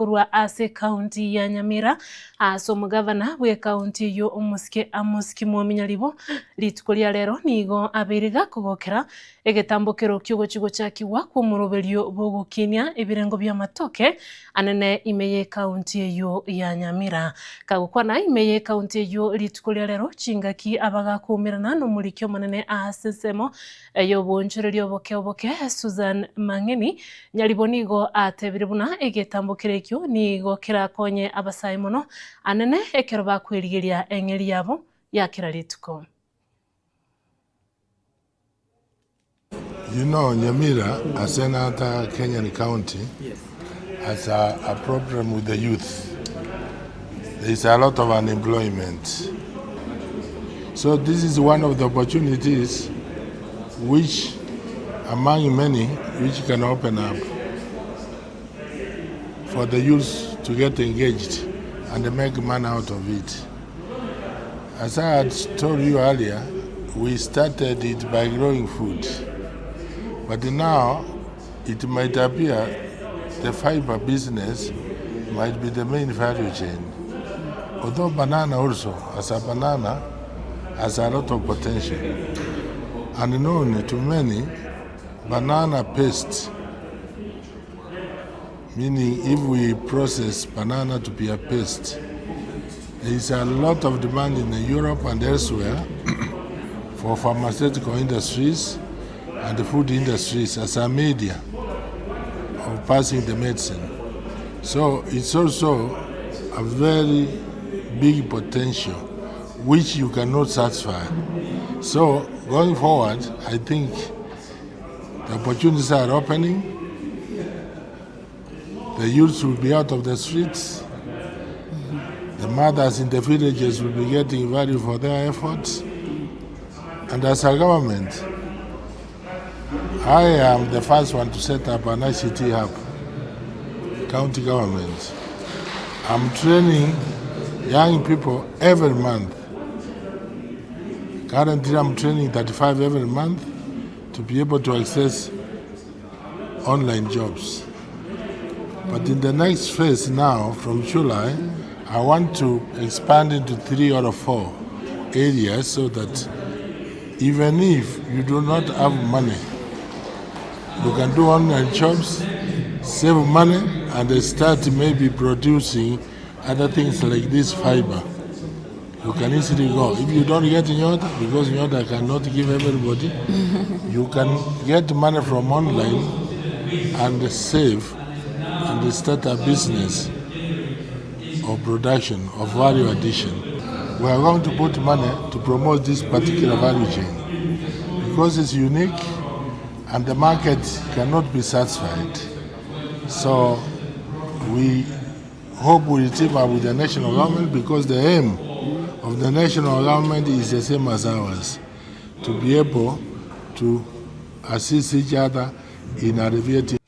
kurwa ase county ya Nyamira aso mugavana we county yo Amos Nyaribo litukolia lero nigo abiriga kugokera egetambukiro ky'ogochigo chakiwa kwa muroberio bogokinia ebirengo bya matoke anene imeye county yo ya Nyamira kagukwana imeye county yo litukolia lero chingaki abagakumirana no mulikyo manene asesemo yo bonchererio boke Susan Mangeni Nyaribo nigo atebiribuna egetambukiro ekyo nigo kirakonye abasai mono anene ekero bakwirigiria engeri yabo yakira lituko. You know, Nyamira, as another Kenyan county, has a problem with the youth. There is a lot of unemployment. So this is one of the opportunities which, among many, which can open up for the youth to get engaged and make money out of it. As I had told you earlier, we started it by growing food. But now, it might appear the fibre business might be the main value chain. Although banana also, as a banana, has a lot of potential. And known to many, banana paste, meaning if we process banana to be a paste, there is a lot of demand in Europe and elsewhere for pharmaceutical industries and the food industries as a media of passing the medicine. So it's also a very big potential which you cannot satisfy. So going forward, I think the opportunities are opening. The youths will be out of the streets. The mothers in the villages will be getting value for their efforts. And as a government, I am the first one to set up an ICT hub, county government. I'm training young people every month. Currently, I'm training 35 every month to be able to access online jobs. But in the next phase now, from July, I want to expand into 3 or 4 areas so that even if you do not have money, you can do online jobs, save money, and start maybe producing other things like this fiber. You can easily go. If you don't get Nyoda, because Nyoda cannot give everybody, you can get money from online and save and start a business of production, of value addition. We are going to put money to promote this particular value chain because it's unique and the market cannot be satisfied. So we hope we will team up with the national government because the aim of the national government is the same as ours, to be able to assist each other in alleviating